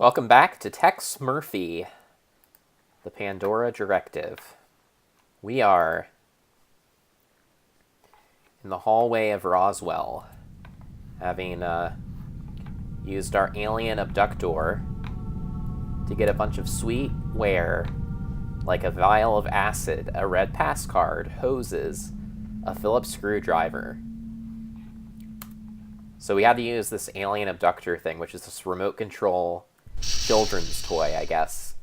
Welcome back to Tex Murphy, the Pandora Directive. We are in the hallway of Roswell, having used our alien abductor to get a bunch of sweet ware, like a vial of acid, a red pass card, hoses, a Phillips screwdriver. So we had to use this alien abductor thing, which is this remote control children's toy, I guess.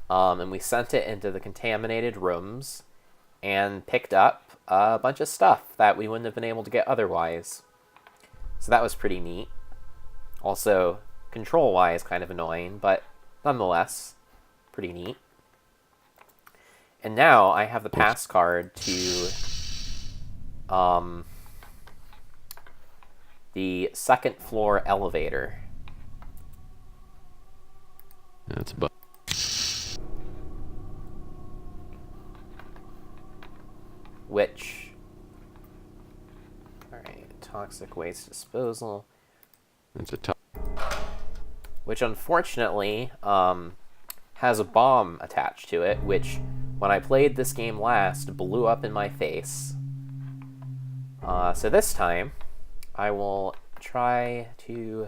And we sent it into the contaminated rooms and picked up a bunch of stuff that we wouldn't have been able to get otherwise. So that was pretty neat. Also, control-wise, kind of annoying, but nonetheless, pretty neat. And now I have the pass card to the second floor elevator. That's about. Which, alright, toxic waste disposal. It's a top. Which unfortunately has a bomb attached to it, which when I played this game last blew up in my face. So this time I will try to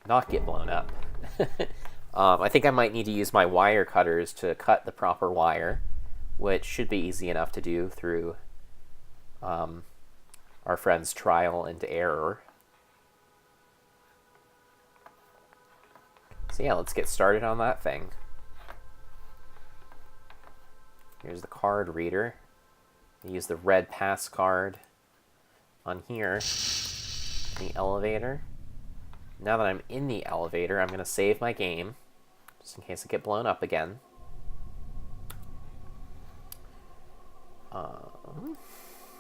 not get blown up. I think I might need to use my wire cutters to cut the proper wire, which should be easy enough to do through our friend's trial and error. So yeah, let's get started on that thing. Here's the card reader. Use the red pass card on here in the elevator. Now that I'm in the elevator, I'm going to save my game, just in case I get blown up again.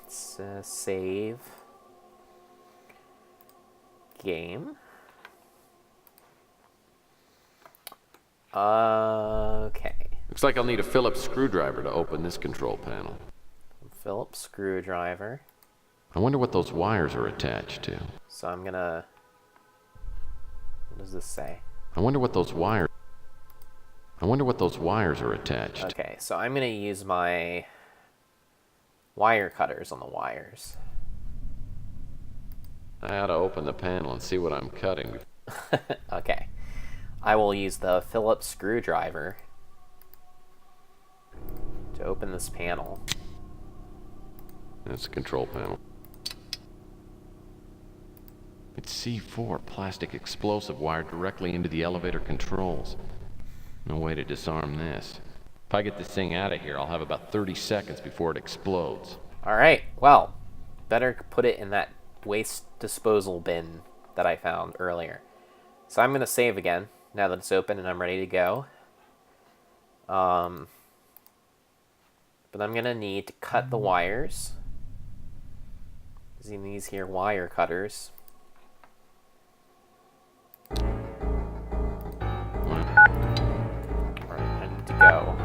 Let's save game. Okay. Looks like I'll need a Phillips screwdriver to open this control panel. Phillips screwdriver. I wonder what those wires are attached to. So I'm gonna... What does this say? I wonder what those wires are attached. Okay, so I'm gonna use my wire cutters on the wires. I ought to open the panel and see what I'm cutting. Okay. I will use the Phillips screwdriver to open this panel. That's the control panel. It's C4, plastic explosive wired directly into the elevator controls. No way to disarm this. If I get this thing out of here, I'll have about 30 seconds before it explodes. Alright, well, better put it in that waste disposal bin that I found earlier. So I'm going to save again, now that it's open and I'm ready to go. But I'm going to need to cut the wires. Using these here wire cutters. Alright, I need to go.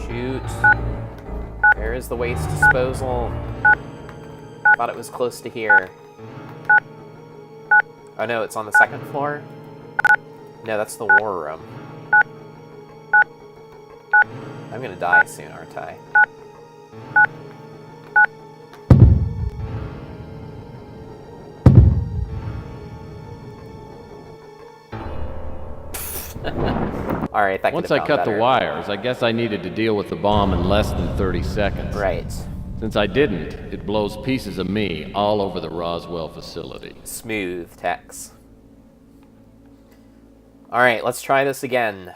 Shoot. There is the waste disposal. Thought it was close to here. Oh no, it's on the second floor? No, that's the war room. I'm gonna die soon, aren't I? Alright, that Once I cut the wires, I guess I needed to deal with the bomb in less than 30 seconds. Right. Since I didn't, it blows pieces of me all over the Roswell facility. Smooth, Tex. Alright, let's try this again.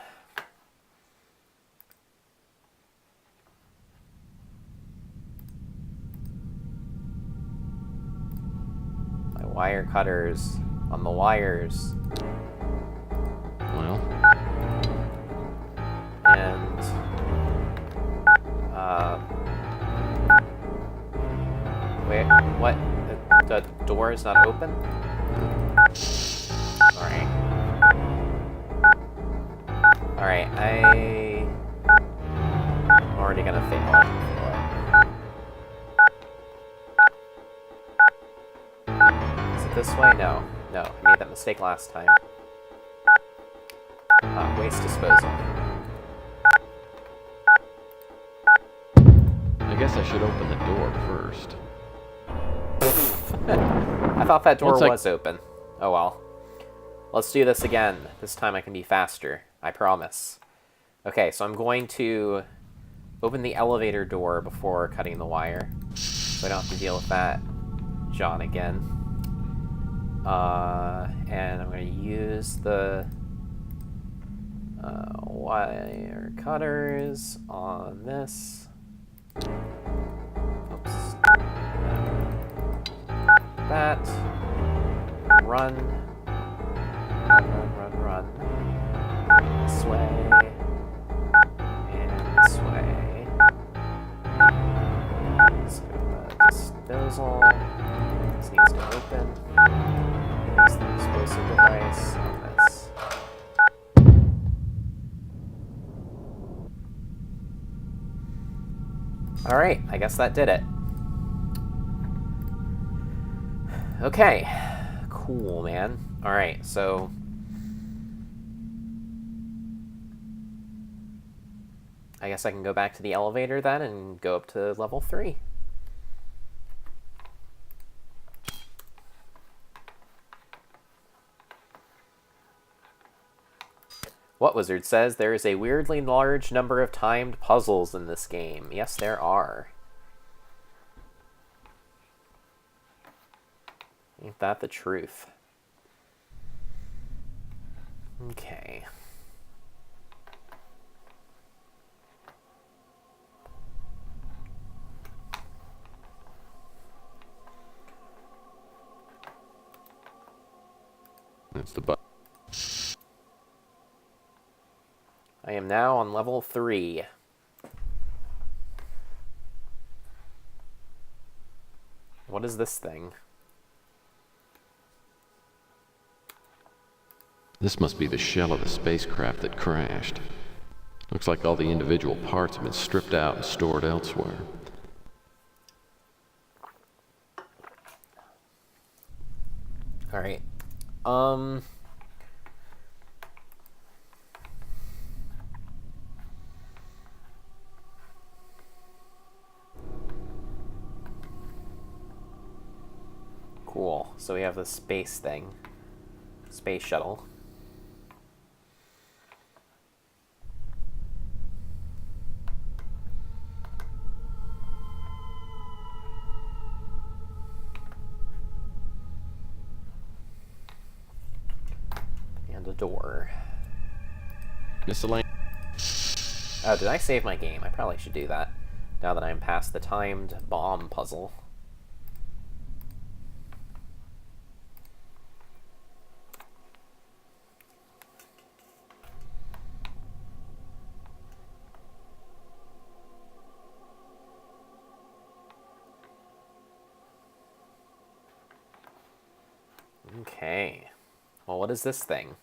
My wire cutters on the wires. Well, And wait, what? The door is not open? Alright. Alright, I already gonna fail. I can feel it. Is it this way? No. No, I made that mistake last time. Waste disposal. I guess I should open the door first. I thought that door Looks like- was open. Oh well. Let's do this again. This time I can be faster. I promise. Okay, so I'm going to open the elevator door before cutting the wire, so I don't have to deal with that John again. And I'm going to use the wire cutters on this. Oops. That. Run. Run. This way. And this way. Let's go to the disposal. This needs to open. Use the explosive device on this. Alright, I guess that did it. Okay. Cool, man. Alright, so... I guess I can go back to the elevator then and go up to level 3. What Wizard says, there is a weirdly large number of timed puzzles in this game. Yes, there are. Ain't that the truth? Okay. That's the button. I am now on level 3. What is this thing? This must be the shell of the spacecraft that crashed. Looks like all the individual parts have been stripped out and stored elsewhere. Alright. Cool. So we have the space thing. Space shuttle. And a door. Miscellaneous. Oh, did I save my game? I probably should do that, now that I'm past the timed bomb puzzle. Okay. Well, what is this thing?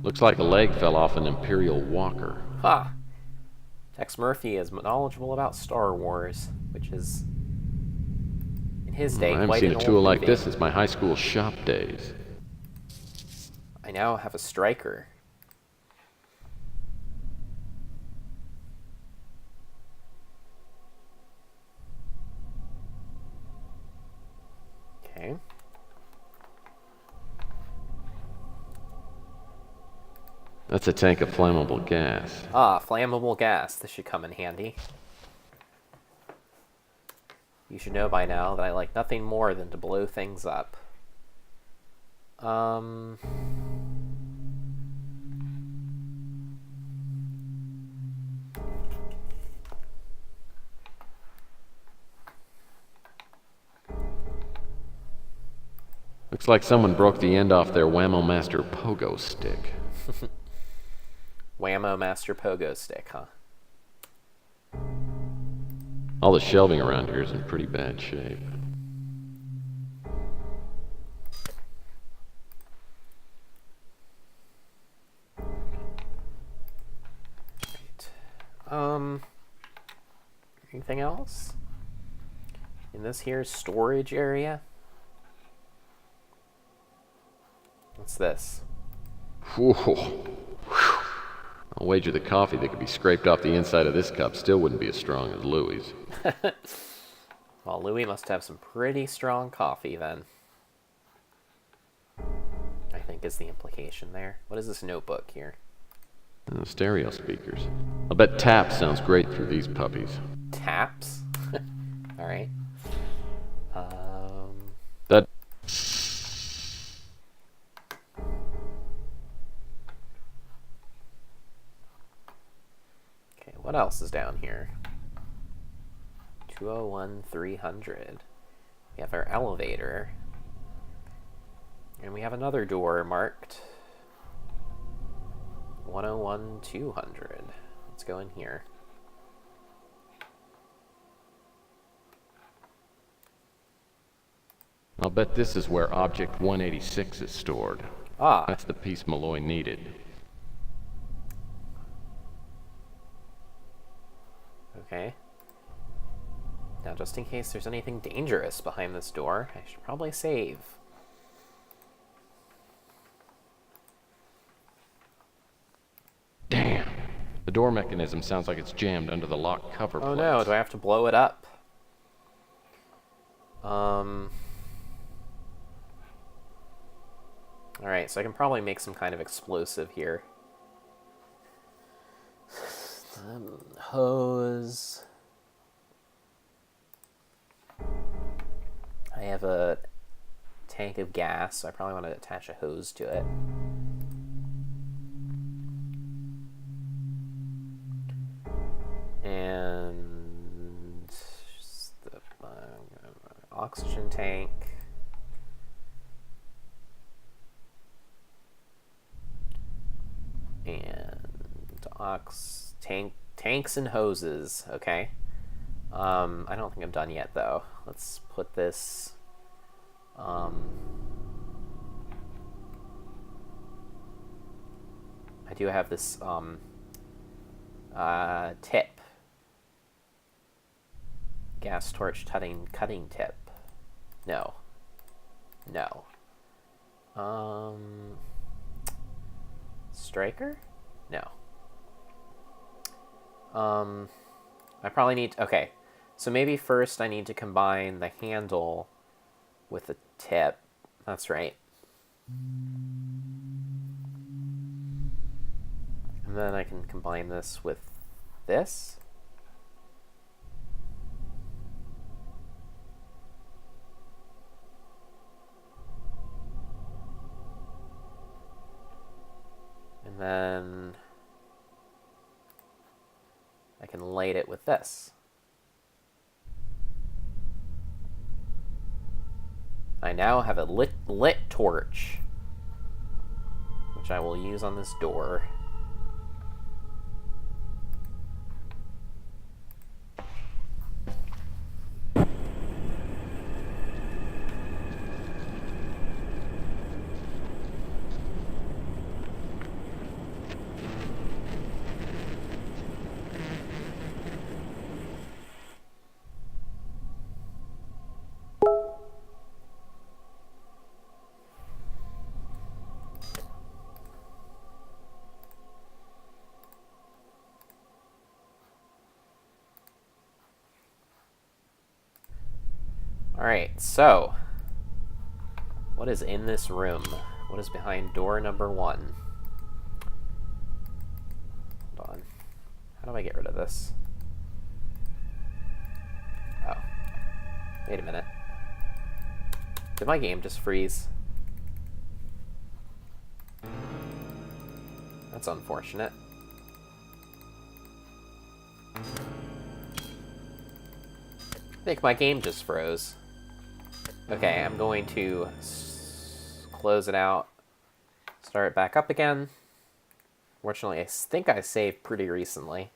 Looks like a leg fell off an Imperial Walker. Ha! Tex Murphy is knowledgeable about Star Wars, which is, in his day, I haven't quite seen an a old tool like movie. this since my high school shop days. I now have a striker. Okay. That's a tank of flammable gas. Ah, flammable gas. This should come in handy. You should know by now that I like nothing more than to blow things up. Looks like someone broke the end off their Whammo Master pogo stick. Whammo Master Pogo Stick, huh? All the shelving around here is in pretty bad shape. anything else in this here storage area? What's this? Whoa. I'll wager the coffee that could be scraped off the inside of this cup still wouldn't be as strong as Louie's. Well, Louis must have some pretty strong coffee then. I think is the implication there. What is this notebook here? Stereo speakers. I'll bet tap sounds great through these puppies. Taps? Alright. That... Okay, what else is down here? 201 300. We have our elevator. And we have another door marked 101 200. Let's go in here. I'll bet this is where Object 186 is stored. Ah. That's the piece Malloy needed. Okay. Now, just in case there's anything dangerous behind this door, I should probably save. Damn. The door mechanism sounds like it's jammed under the lock cover Oh plates. no, do I have to blow it up? Alright, so I can probably make some kind of explosive here. Hose. I have a tank of gas, so I probably want to attach a hose to it. And just the oxygen tank. And tanks and hoses. Okay. I don't think I'm done yet though. Let's put this. I do have this tip. Gas torch cutting tip. No. No. Striker? No. I probably need... Okay. So maybe first I need to combine the handle with the tip. That's right. And then I can combine this with this. And then I can light it with this. I now have a lit torch, which I will use on this door. Alright, so what is in this room? What is behind door number 1? Hold on. How do I get rid of this? Oh. Wait a minute. Did my game just freeze? That's unfortunate. I think my game just froze. Okay, I'm going to close it out, start it back up again. Fortunately, I think I saved pretty recently.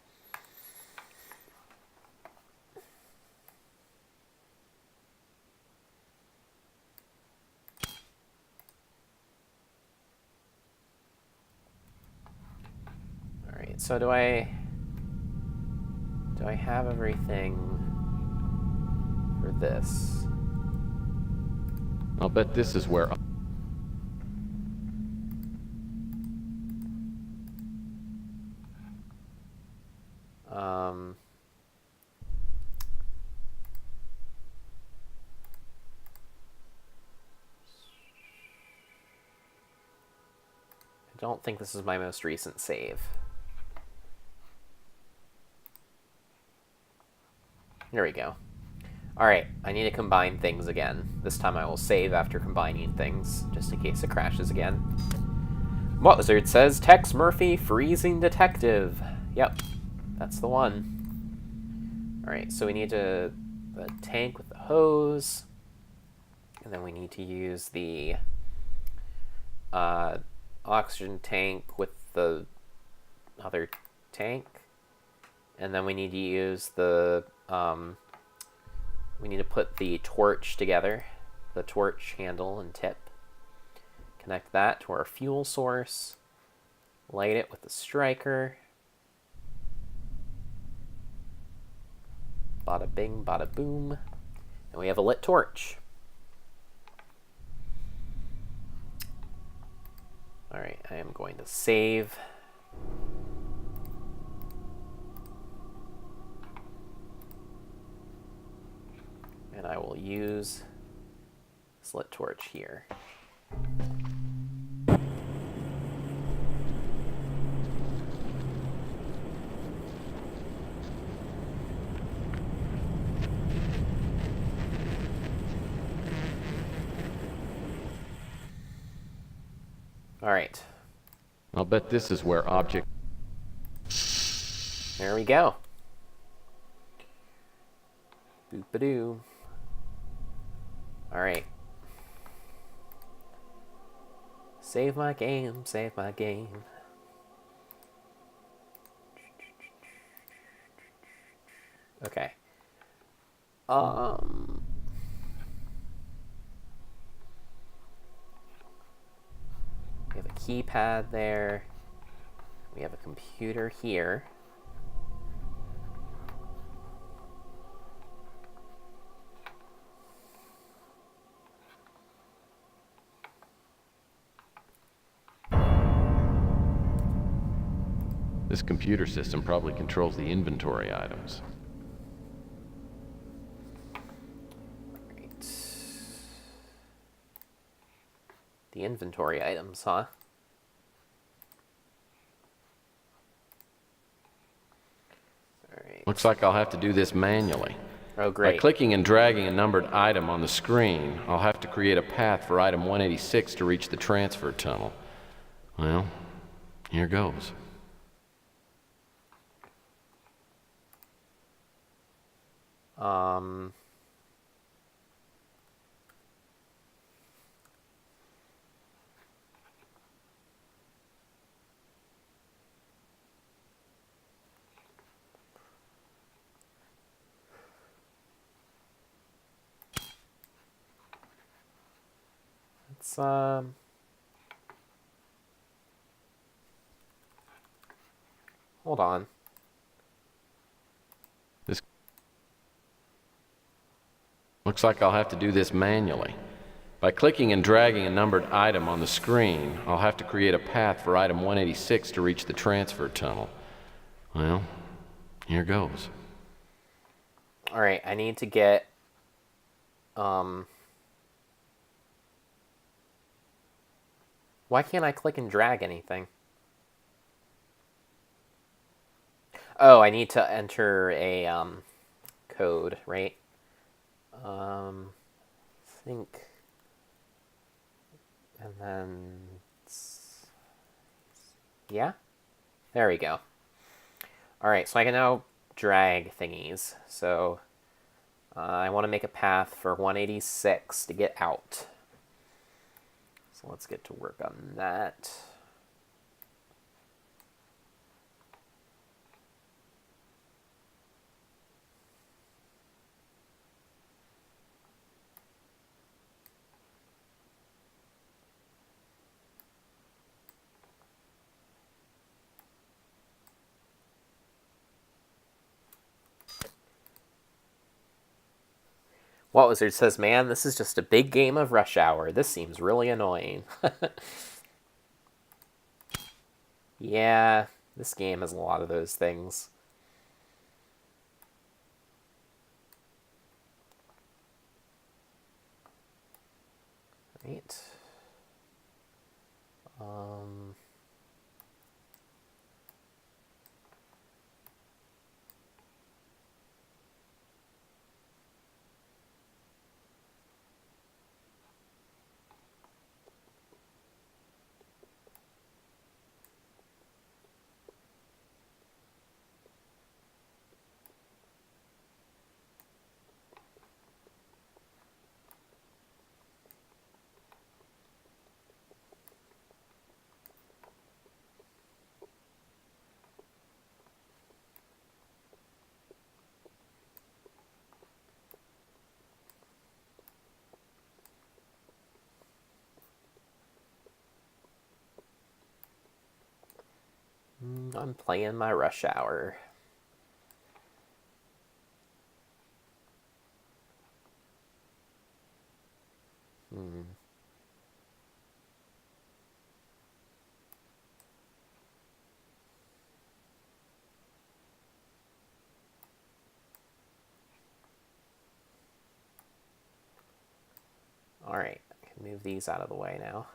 Alright, so do I have everything? this. I'll bet this is where... I don't think this is my most recent save. There we go. Alright, I need to combine things again. This time I will save after combining things, just in case it crashes again. What Wizard says, Tex Murphy, freezing detective. Yep, that's the one. Alright, so we need the tank with the hose, and then we need to use the oxygen tank with the other tank, and then we need to use the we need to put the torch together, the torch handle and tip, connect that to our fuel source, light it with the striker, bada bing bada boom, and we have a lit torch. Alright, I am going to save. And I will use this lit torch here. Alright. I'll bet this is where object... There we go. Boop-a-doo. Alright. Save my game, save my game. Okay. We have a keypad there. We have a computer here. This computer system probably controls the inventory items. Right. The inventory items, huh? Alright. Looks like I'll have to do this manually. Oh, By great. clicking and dragging a numbered item on the screen, I'll have to create a path for item 186 to reach the transfer tunnel. Well, here goes. Let's, hold on. This looks like I'll have to do this manually. By clicking and dragging a numbered item on the screen, I'll have to create a path for item 186 to reach the transfer tunnel. Well, here goes. Alright, I need to get, why can't I click and drag anything? Oh, I need to enter a, code, right? I think... And then... Yeah? There we go. Alright, so I can now drag thingies. So, I want to make a path for 186 to get out. So let's get to work on that. What Wizard says, man, this is just a big game of Rush Hour. This seems really annoying. Yeah, this game has a lot of those things. Right. Um... I'm playing my Rush Hour. Alright, I can move these out of the way now.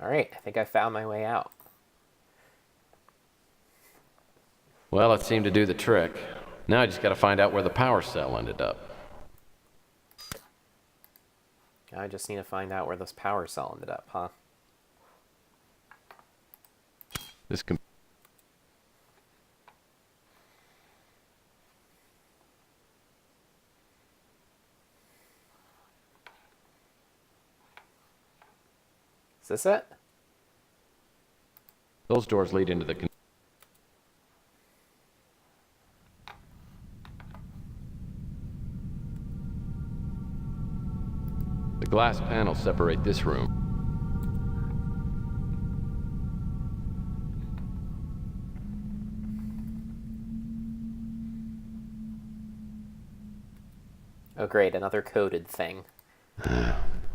Alright, I think I found my way out. Well, it seemed to do the trick. Now I just gotta find out where the power cell ended up. I just need to find out where this power cell ended up, huh? This Is this it? Those doors lead into the... The glass panels separate this room. Oh great, another coded thing.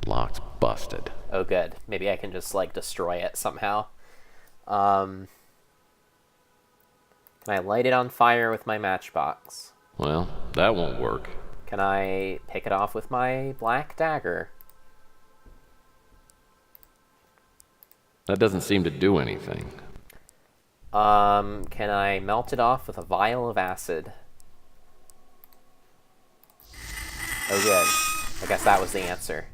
Lock's busted. Oh good, maybe I can just, like, destroy it somehow. Can I light it on fire with my matchbox? Well, that won't work. Can I pick it off with my black dagger? That doesn't seem to do anything. Can I melt it off with a vial of acid? Oh good. I guess that was the answer.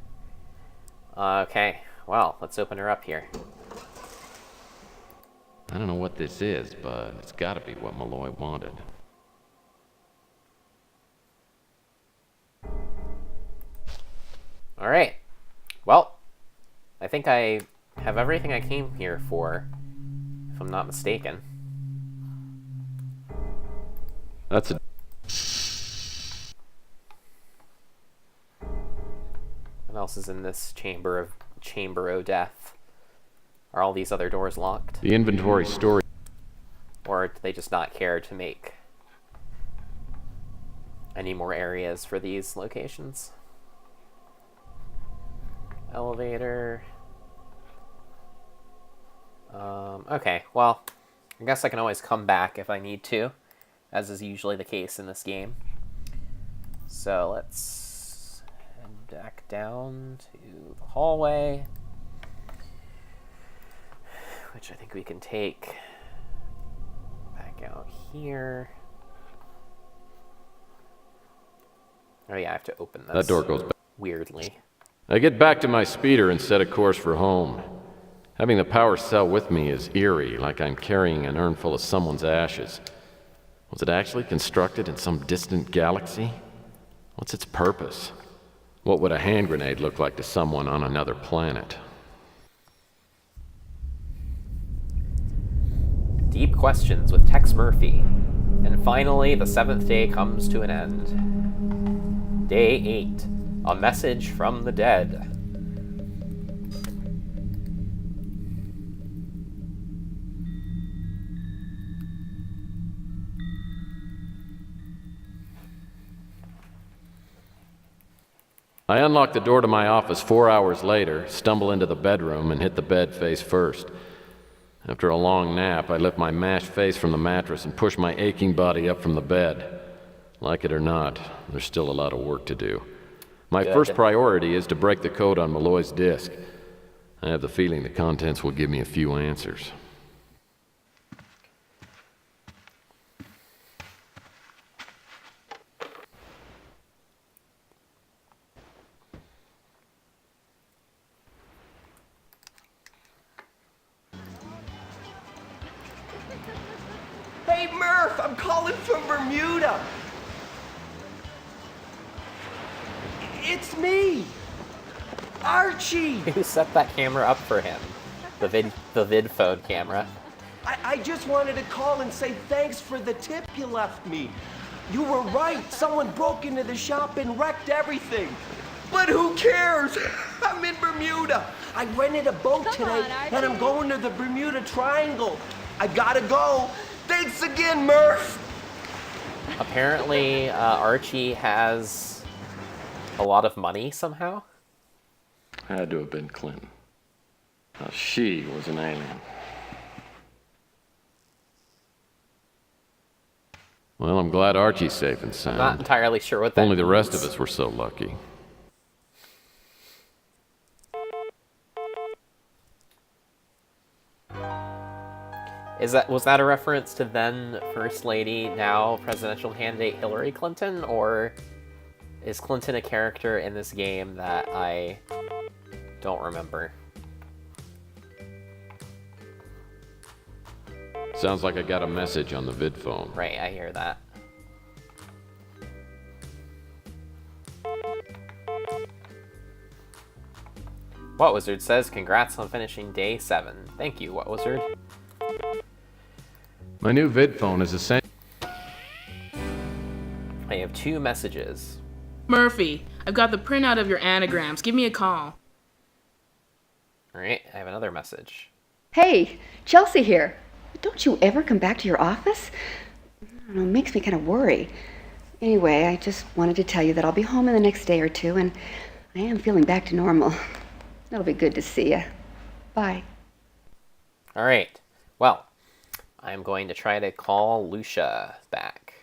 Okay, well, let's open her up here. I don't know what this is, but it's gotta be what Malloy wanted. Alright. Well, I think I have everything I came here for, if I'm not mistaken. That's a... What else is in this chamber o' death? Are all these other doors locked? The inventory storage... Or do they just not care to make any more areas for these locations? Elevator. Okay, well, I guess I can always come back if I need to, as is usually the case in this game. So let's head back down to the hallway, which I think we can take back out here. Oh yeah, I have to open this. That door goes back. Weirdly. I get back to my speeder and set a course for home. Having the power cell with me is eerie, like I'm carrying an urn full of someone's ashes. Was it actually constructed in some distant galaxy? What's its purpose? What would a hand grenade look like to someone on another planet? Deep questions with Tex Murphy. And finally, the 7th day comes to an end. Day 8. A message from the dead. I unlock the door to my office 4 hours later, stumble into the bedroom, and hit the bed face first. After a long nap, I lift my mashed face from the mattress and push my aching body up from the bed. Like it or not, there's still a lot of work to do. My first priority is to break the code on Malloy's disk. I have the feeling the contents will give me a few answers. Hey, Murph, I'm calling from Bermuda. It's me, Archie. Who set that camera up for him? The vid phone camera. I just wanted to call and say thanks for the tip you left me. You were right. Someone broke into the shop and wrecked everything. But who cares? I'm in Bermuda. I rented a boat today, and I'm going to the Bermuda Triangle. I gotta go. Thanks again, Murph. Apparently, Archie has a lot of money somehow. Had to have been Clinton. Now, she was an alien. Well, I'm glad Archie's safe and sound. Not entirely sure what that Only the rest means. of us were so lucky. Was that a reference to then First Lady, now presidential candidate Hillary Clinton, or is Clinton a character in this game that I don't remember? Sounds like I got a message on the vid phone. Right, I hear that. What Wizard says, congrats on finishing day 7. Thank you, What Wizard. My new vid phone is essential. I have 2 messages. Murphy, I've got the printout of your anagrams. Give me a call. Alright, I have another message. Hey, Chelsea here. Don't you ever come back to your office? I don't know, it makes me kind of worry. Anyway, I just wanted to tell you that I'll be home in the next day or 2, and I am feeling back to normal. It'll be good to see you. Bye. Alright, well, I'm going to try to call Lucia back.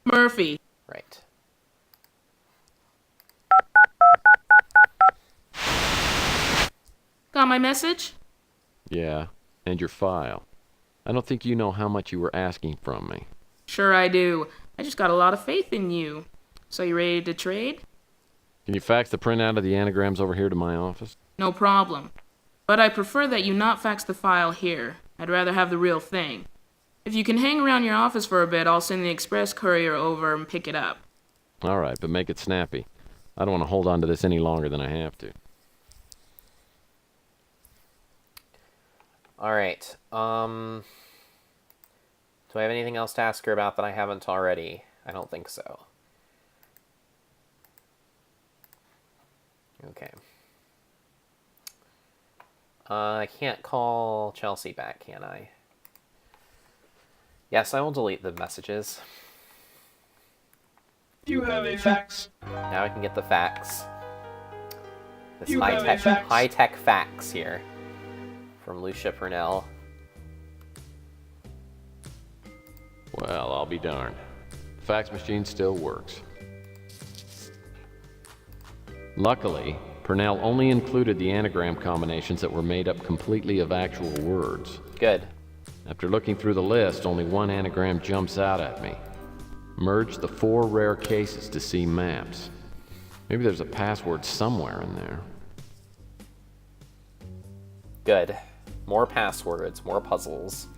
Murphy. Right. Got my message? Yeah, and your file. I don't think you know how much you were asking from me. Sure I do. I just got a lot of faith in you. So you ready to trade? Can you fax the printout of the anagrams over here to my office? No problem. But I prefer that you not fax the file here. I'd rather have the real thing. If you can hang around your office for a bit, I'll send the express courier over and pick it up. All right, but make it snappy. I don't want to hold on to this any longer than I have to. Alright, do I have anything else to ask her about that I haven't already? I don't think so. Okay. I can't call Chelsea back, can I? Yes, I will delete the messages. You have a fax. Now I can get the fax. This You have a fax. high-tech fax here. from Lucia Purnell. Well, I'll be darned. The fax machine still works. Luckily, Purnell only included the anagram combinations that were made up completely of actual words. Good. After looking through the list, only one anagram jumps out at me. Merge the 4 rare cases to see maps. Maybe there's a password somewhere in there. Good. More passwords, more puzzles.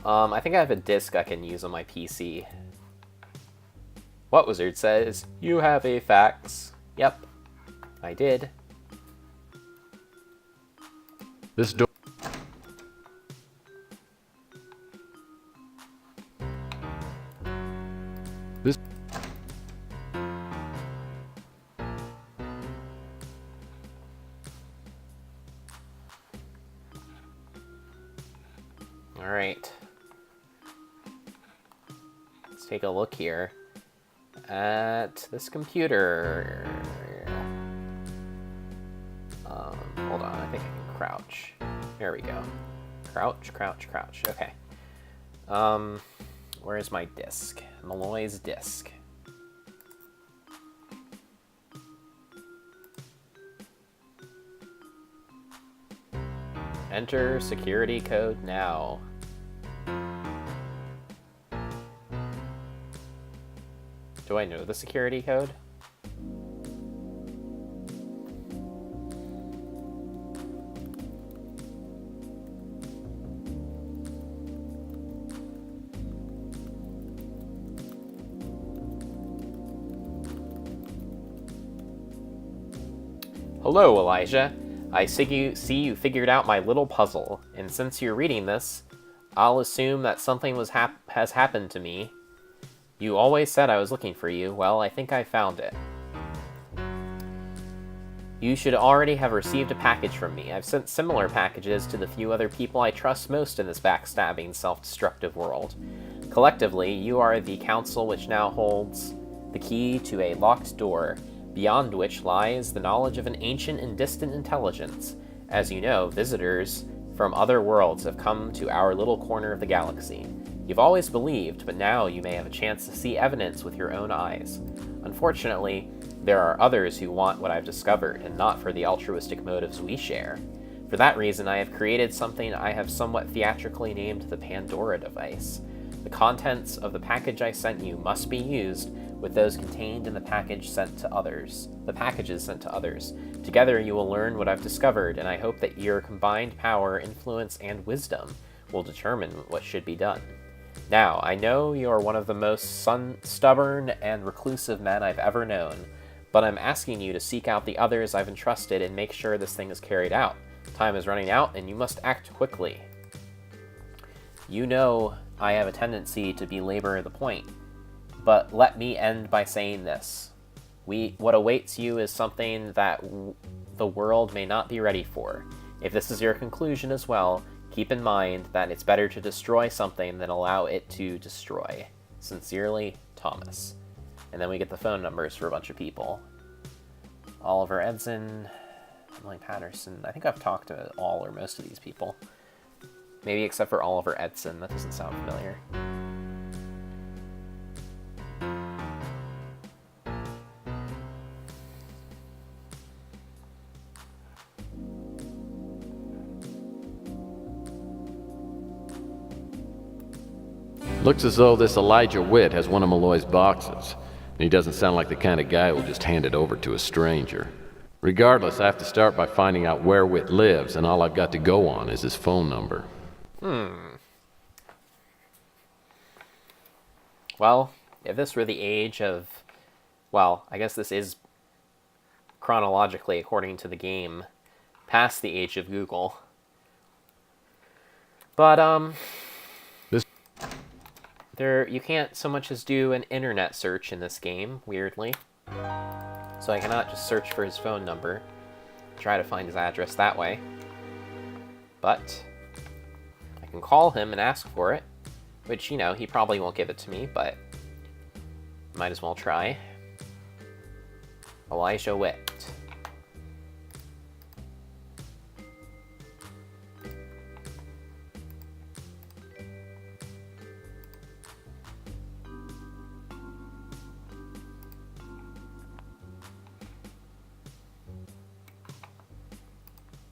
I think I have a disk I can use on my PC. What Wizard says, you have a fax. Yep, I did. This door... This... Alright. Let's take a look here at this computer. Hold on, I think I can crouch. There we go. Crouch, crouch, crouch. Okay. Where's my disk? Malloy's disk. Enter security code now. Do I know the security code? Hello, Elijah. I see you figured out my little puzzle, and since you're reading this, I'll assume that something has happened to me. You always said I was looking for you. Well, I think I found it. You should already have received a package from me. I've sent similar packages to the few other people I trust most in this backstabbing, self-destructive world. Collectively, you are the council which now holds the key to a locked door, beyond which lies the knowledge of an ancient and distant intelligence. As you know, visitors from other worlds have come to our little corner of the galaxy. You've always believed, but now you may have a chance to see evidence with your own eyes. Unfortunately, there are others who want what I've discovered, and not for the altruistic motives we share. For that reason, I have created something I have somewhat theatrically named the Pandora device. The contents of the package I sent you must be used with those contained in the packages sent to others. Together you will learn what I've discovered, and I hope that your combined power, influence, and wisdom will determine what should be done. Now, I know you're one of the most stubborn and reclusive men I've ever known, but I'm asking you to seek out the others I've entrusted and make sure this thing is carried out. Time is running out, and you must act quickly. You know I have a tendency to belabor the point, but let me end by saying this. What awaits you is something that the world may not be ready for. If this is your conclusion as well, keep in mind that it's better to destroy something than allow it to destroy. Sincerely, Thomas. And then we get the phone numbers for a bunch of people. Oliver Edson, Emily Patterson. I think I've talked to all or most of these people. Maybe except for Oliver Edson. That doesn't sound familiar. Looks as though this Elijah Witt has one of Malloy's boxes. And he doesn't sound like the kind of guy who'll just hand it over to a stranger. Regardless, I have to start by finding out where Witt lives, and all I've got to go on is his phone number. Well, if this were the age of... Well, I guess this is chronologically, according to the game, past the age of Google. But, you can't so much as do an internet search in this game, weirdly. So I cannot just search for his phone number, try to find his address that way. But I can call him and ask for it, which, you know, he probably won't give it to me, but might as well try. Elijah Witt.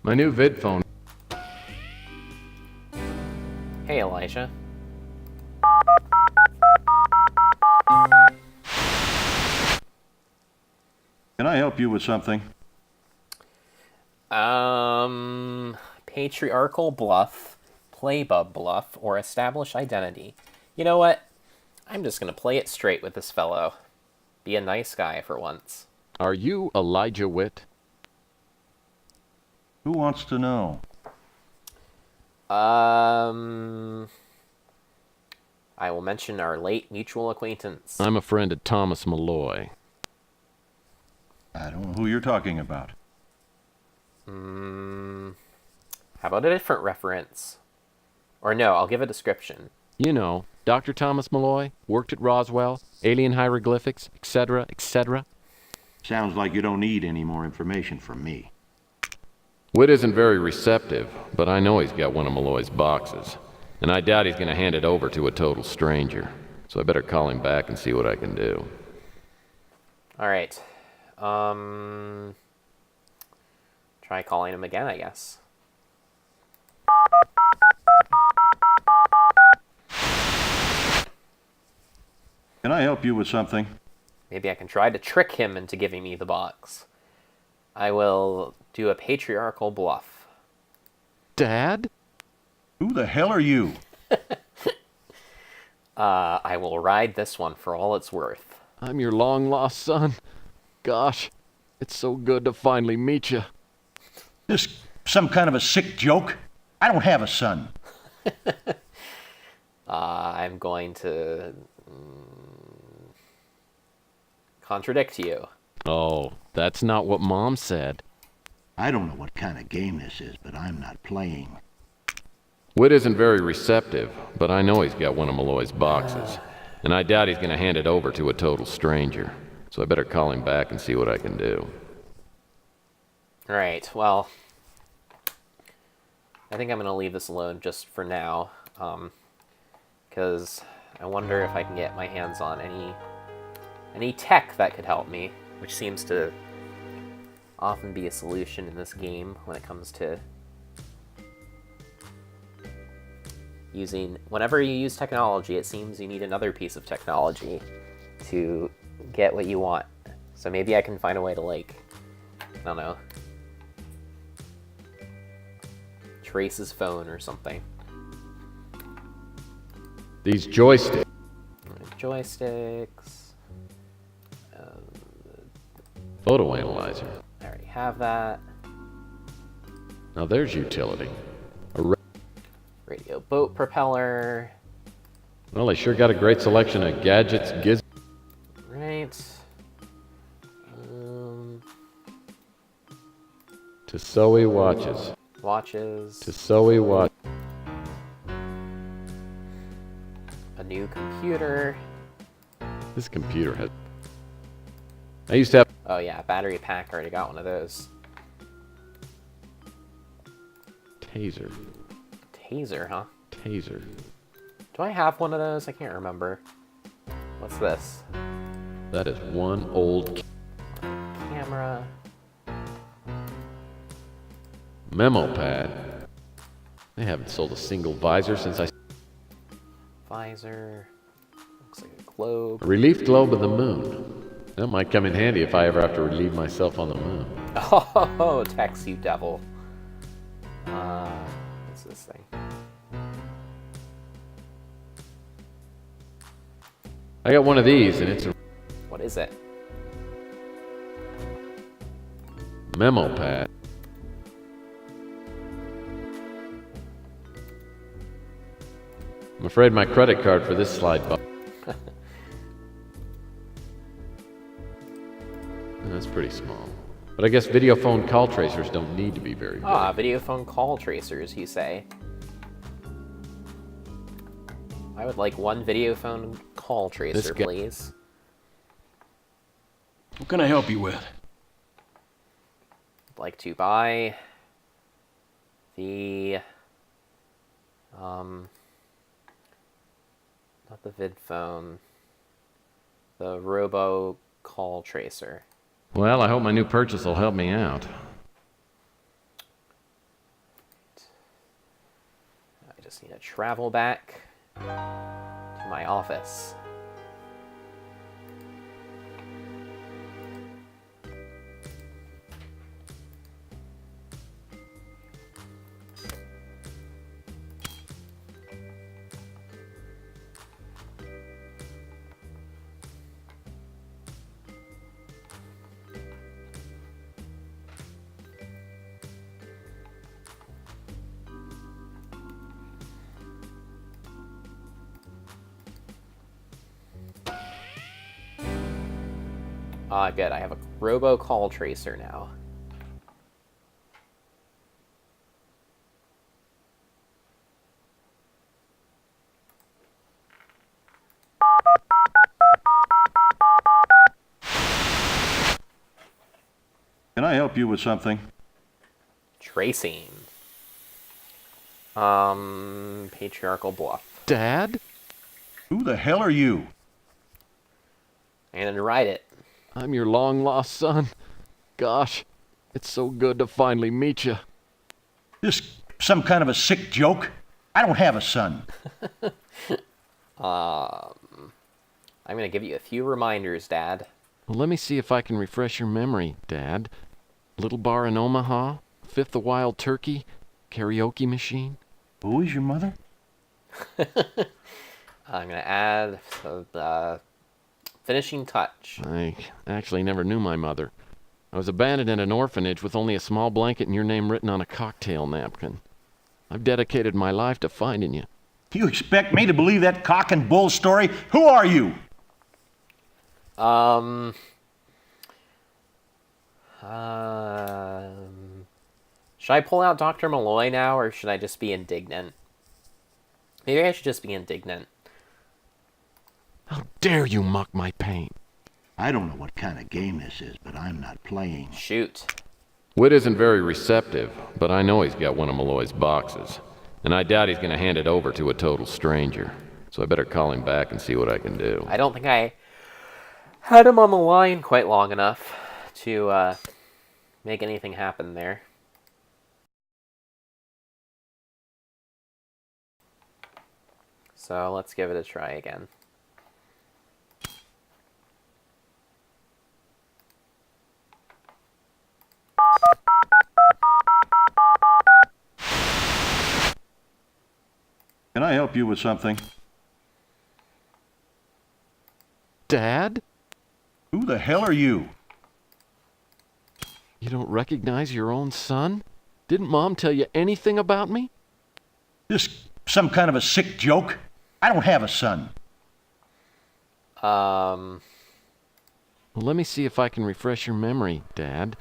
My new vid phone. Hey, Elijah. Can I help you with something? Patriarchal bluff, playbub bluff, or establish identity. You know what? I'm just gonna play it straight with this fellow. Be a nice guy for once. Are you Elijah Witt? Who wants to know? I will mention our late mutual acquaintance. I'm a friend of Thomas Malloy. I don't know who you're talking about. How about a different reference? Or no, I'll give a description. You know, Dr. Thomas Malloy, worked at Roswell, alien hieroglyphics, etc., etc. Sounds like you don't need any more information from me. Witt isn't very receptive, but I know he's got one of Malloy's boxes. And I doubt he's going to hand it over to a total stranger. So I better call him back and see what I can do. Alright. Try calling him again, I guess. Can I help you with something? Maybe I can try to trick him into giving me the box. I will do a patriarchal bluff. Dad? Who the hell are you? I will ride this one for all it's worth. I'm your long-lost son. Gosh, it's so good to finally meet you. This some kind of a sick joke? I don't have a son. I'm going to contradict you. Oh, that's not what Mom said. I don't know what kind of game this is, but I'm not playing. Witt isn't very receptive, but I know he's got one of Malloy's boxes. And I doubt he's going to hand it over to a total stranger. So I better call him back and see what I can do. Alright, well, I think I'm going to leave this alone just for now. Because I wonder if I can get my hands on any tech that could help me, which seems to often be a solution in this game when it comes to whenever you use technology, it seems you need another piece of technology to get what you want. So maybe I can find a way to, like, I don't know, trace his phone or something. These joysticks. Joysticks. Photo analyzer. I already have that. Now there's utility. Radio boat propeller. Well, they sure got a great selection of gadgets, gizmos. Right. Tissot watches. Watches. Tissot watch. A new computer. This computer has... I used to have... Oh yeah, battery pack. Already got one of those. Taser. Taser, huh? Taser. Do I have one of those? I can't remember. What's this? That is one old... Camera. memo pad. They haven't sold a single visor since I... Visor. Looks like a globe. A relief globe of the moon. That might come in handy if I ever have to relieve myself on the moon. Oh, tax you devil. What's this thing? I got one of these, and it's a What is it? memo pad. I'm afraid my credit card for this slide box. That's pretty small. But I guess video phone call tracers don't need to be very big. Ah, video phone call tracers, you say? I would like one video phone call tracer, please. What can I help you with? I'd like to buy the not the vid phone, the robo call tracer. Well, I hope my new purchase will help me out. I just need to travel back to my office. Good. I have a robocall tracer now. Can I help you with something? Tracing. Patriarchal bluff. Dad? Who the hell are you? And then write it. I'm your long-lost son. Gosh, it's so good to finally meet you. This some kind of a sick joke? I don't have a son. I'm gonna give you a few reminders, Dad. Well, let me see if I can refresh your memory, Dad. Little bar in Omaha, Fifth of Wild Turkey, karaoke machine. Who is your mother? I'm gonna add finishing touch. I actually never knew my mother. I was abandoned in an orphanage with only a small blanket and your name written on a cocktail napkin. I've dedicated my life to finding you. You expect me to believe that cock and bull story? Who are you? Should I pull out Dr. Malloy now, or should I just be indignant? Maybe I should just be indignant. How dare you mock my pain? I don't know what kind of game this is, but I'm not playing. Shoot. Whit isn't very receptive, but I know he's got one of Malloy's boxes. And I doubt he's gonna hand it over to a total stranger. So I better call him back and see what I can do. I don't think I had him on the line quite long enough to make anything happen there. So let's give it a try again. Can I help you with something? Dad? Who the hell are you? You don't recognize your own son? Didn't Mom tell you anything about me? This some kind of a sick joke? I don't have a son. Well, let me see if I can refresh your memory, Dad.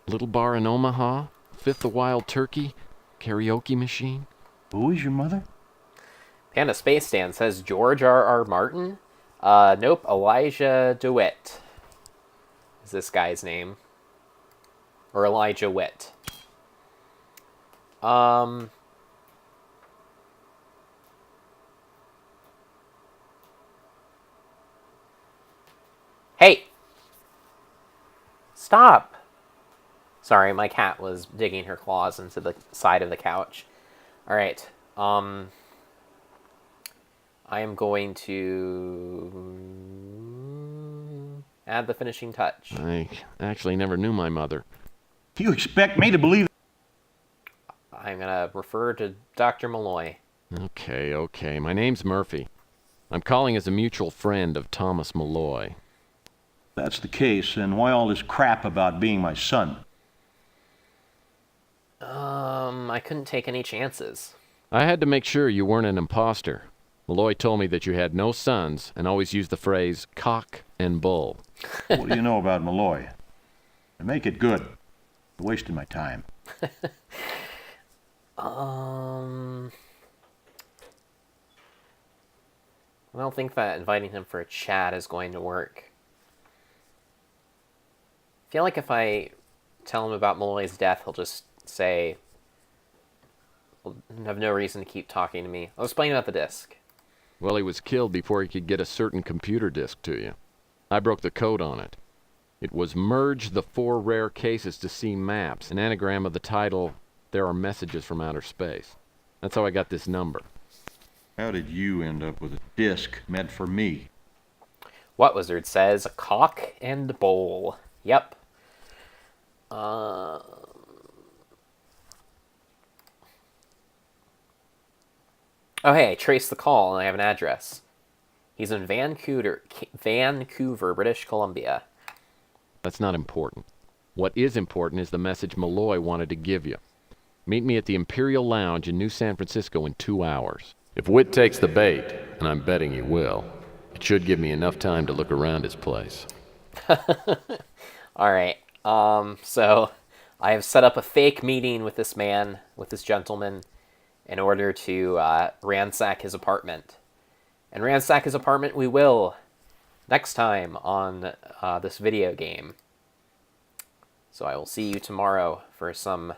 Little bar in Omaha, Fifth of Wild Turkey, karaoke machine. Who is your mother? Panda Space Stan says George R.R. Martin. Nope, Elijah DeWitt is this guy's name. Or Elijah Witt. Hey! Stop! Sorry, my cat was digging her claws into the side of the couch. Alright, I am going to add the finishing touch. I actually never knew my mother. You expect me to believe? I'm gonna refer to Dr. Malloy. Okay. My name's Murphy. I'm calling as a mutual friend of Thomas Malloy. That's the case, and why all this crap about being my son? I couldn't take any chances. I had to make sure you weren't an imposter. Malloy told me that you had no sons and always used the phrase cock and bull. What do you know about Malloy? And make it good. You're wasting my time. I don't think that inviting him for a chat is going to work. I feel like if I tell him about Malloy's death, he'll just say, he'll have no reason to keep talking to me. I'll explain about the disc. Well, he was killed before he could get a certain computer disk to you. I broke the code on it. It was merge the 4 rare cases to see maps, an anagram of the title, There Are Messages from Outer Space. That's how I got this number. How did you end up with a disc meant for me? What Wizard says, cock and bowl. Yep. Oh, hey, I traced the call and I have an address. He's in Vancouver, British Columbia. That's not important. What is important is the message Malloy wanted to give you. Meet me at the Imperial Lounge in New San Francisco in 2 hours. If Whit takes the bait, and I'm betting he will, it should give me enough time to look around his place. Alright, so I have set up a fake meeting with this man, with this gentleman, in order to ransack his apartment. And ransack his apartment we will next time on this video game. So I will see you tomorrow for some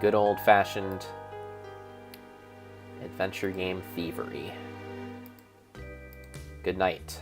good old-fashioned adventure game thievery. Good night.